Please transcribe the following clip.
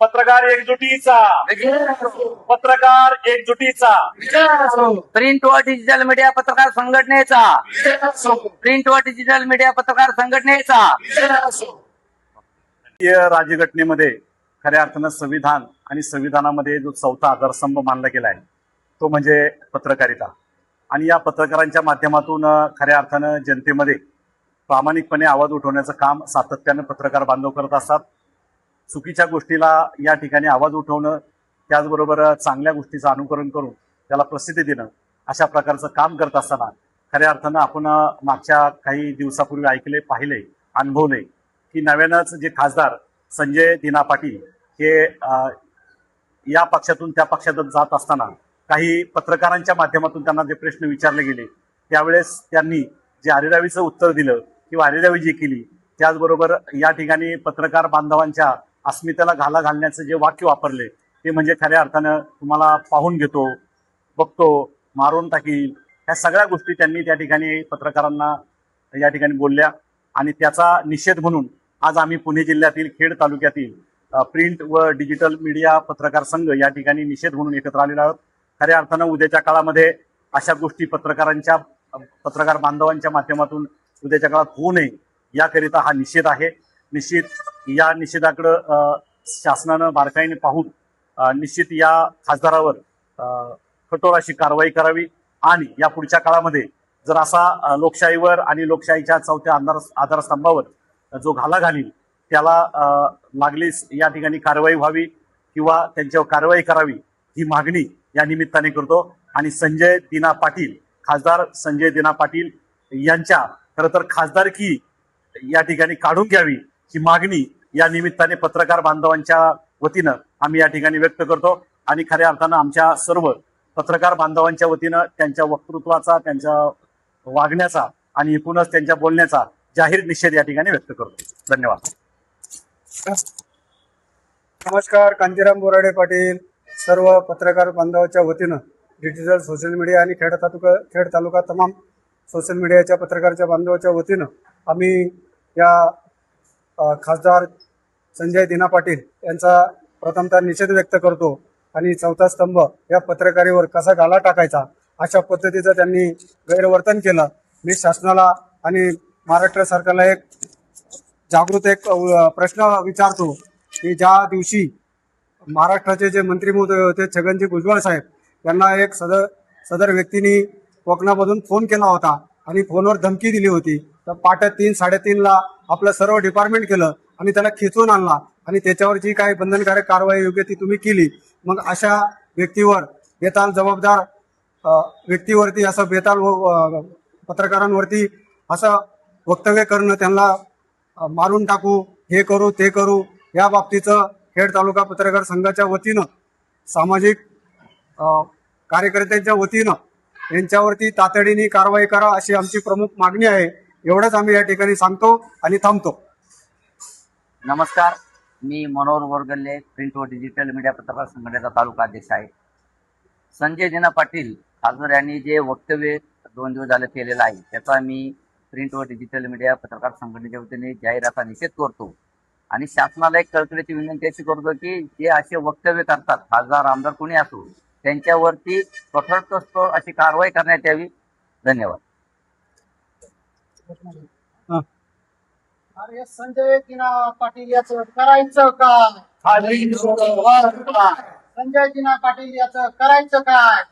पत्रकार एकजुटीचा, पत्रकार एकजुटीचा, प्रिंट व डिजिटल मीडिया पत्रकार संघटनेचा, प्रिंट व डिजिटल मीडिया पत्रकार संघटनेचा. भारतीय राज्यघटनेमध्ये खऱ्या अर्थानं संविधान आणि संविधानामध्ये जो चौथा आधारस्तंभ मानला गेलाय तो म्हणजे पत्रकारिता. आणि या पत्रकारांच्या माध्यमातून खऱ्या अर्थानं जनतेमध्ये प्रामाणिकपणे आवाज उठवण्याचं काम सातत्यानं पत्रकार बांधव करत असतात. चुकीच्या गोष्टीला या ठिकाणी आवाज उठवणं, त्याचबरोबर चांगल्या गोष्टीचं अनुकरण करून त्याला प्रसिद्धी देणं, अशा प्रकारचं काम करत असताना खऱ्या अर्थानं आपण मागच्या काही दिवसापूर्वी ऐकले, पाहिले, अनुभवले की नव्यानंच जे खासदार संजय दिना पाटील हे या पक्षातून त्या पक्षात जात असताना काही पत्रकारांच्या माध्यमातून त्यांना जे प्रश्न विचारले गेले त्यावेळेस त्यांनी जे अरेरावीचं उत्तर दिलं किंवा अरेरावी जी केली, त्याचबरोबर या ठिकाणी पत्रकार बांधवांच्या अस्मितेला घाला घालण्याचं जे वाक्य वापरले ते म्हणजे खऱ्या अर्थानं तुम्हाला पाहून घेतो, बघतो, मारून टाकील, ह्या सगळ्या गोष्टी त्यांनी त्या ठिकाणी पत्रकारांना या ठिकाणी बोलल्या. आणि त्याचा निषेध म्हणून आज आम्ही पुणे जिल्ह्यातील खेड तालुक्यातील प्रिंट व डिजिटल मीडिया पत्रकार संघ या ठिकाणी निषेध म्हणून एकत्र आलेलो आहोत. खऱ्या अर्थानं उद्याच्या काळामध्ये अशा गोष्टी पत्रकार बांधवांच्या माध्यमातून उद्याच्या काळात होऊ नये याकरिता हा निषेध आहे. निश्चित या निषेधाकडं शासनानं बारकाईने पाहून निश्चित या खासदारावर कठोर अशी कारवाई करावी. आणि या पुढच्या काळामध्ये जर असा लोकशाहीवर आणि लोकशाहीच्या चौथ्या आधारस्तंभावर जो घाला घालील त्याला लागलीच या ठिकाणी कारवाई व्हावी किंवा त्यांच्यावर कारवाई करावी ही मागणी या निमित्ताने करतो. आणि संजय दिना पाटील, खासदार संजय दिना पाटील यांच्या खरं तर खासदारकी या ठिकाणी काढून घ्यावी ही मागणी या निमित्ताने पत्रकार बांधवांच्या वतीनं आम्ही या ठिकाणी व्यक्त करतो. आणि खऱ्या अर्थानं आमच्या सर्व पत्रकार बांधवांच्या वतीनं त्यांच्या वक्तृत्वाचा, त्यांच्या वागण्याचा आणि एकूणच त्यांच्या बोलण्याचा जाहीर निषेध या ठिकाणी व्यक्त करतो. धन्यवाद. नमस्कार. कांतीराम बोराडे पाटील सर्व पत्रकार बांधवाच्या वतीनं डिजिटल सोशल मीडिया आणि खेड तालुका तमाम सोशल मीडियाच्या पत्रकाराच्या बांधवाच्या वतीनं आम्ही या खासदार संजय दिना पाटील यांचा प्रथमतः निषेध व्यक्त करतो. आणि चौथा स्तंभ या पत्रकारीवर कसा घाला टाकायचा अशा पद्धतीचं त्यांनी गैरवर्तन केलं. मी शासनाला आणि महाराष्ट्र सरकारला एक जागृत प्रश्न विचारतो की ज्या दिवशी महाराष्ट्राचे जे मंत्री महोदय होते छगनजी भुजबळ साहेब यांना एक सदर व्यक्तीने कोकणामधून फोन केला होता आणि फोनवर धमकी दिली होती. तर पहाटे 3-3:30ला आपलं सर्व डिपार्टमेंट केलं आणि त्याला खेचून आणला आणि त्याच्यावर जी काही बंधनकारक कारवाई योग्य ती तुम्ही केली. मग अशा व्यक्तीवर बेताल जबाबदार व्यक्तीवरती असं बेताल पत्रकारांवरती असं वक्तव्य करणं, त्यांना मारून टाकू, हे करू ते करू, या बाबतीचं खेड तालुका पत्रकार संघाच्या वतीनं सामाजिक कार्यकर्त्यांच्या वतीनं यांच्यावरती तातडीने कारवाई करा अशी आमची प्रमुख मागणी आहे. एवढंच आम्ही या ठिकाणी सांगतो आणि थांबतो. नमस्कार, मी मनोहर वरगल्ले, प्रिंट व डिजिटल मीडिया पत्रकार संघटनेचा तालुका अध्यक्ष आहे. संजय दिना पाटील खासदार यांनी जे वक्तव्य 2 दिवस झाले केलेलं आहे त्याचा मी प्रिंट व डिजिटल मीडिया पत्रकार संघटनेच्या वतीने जाहीर असा निषेध करतो. आणि शासनाला एक कळकळीची विनंती अशी करतो की जे असे वक्तव्य करतात, खासदार आमदार कोणी असो, त्यांच्यावरती कठोरतस्त अशी कारवाई करण्यात यावी. धन्यवाद. अरे संजय दिना पाटील याचं करायचं काय? संजय दिना पाटील याचं करायचं काय?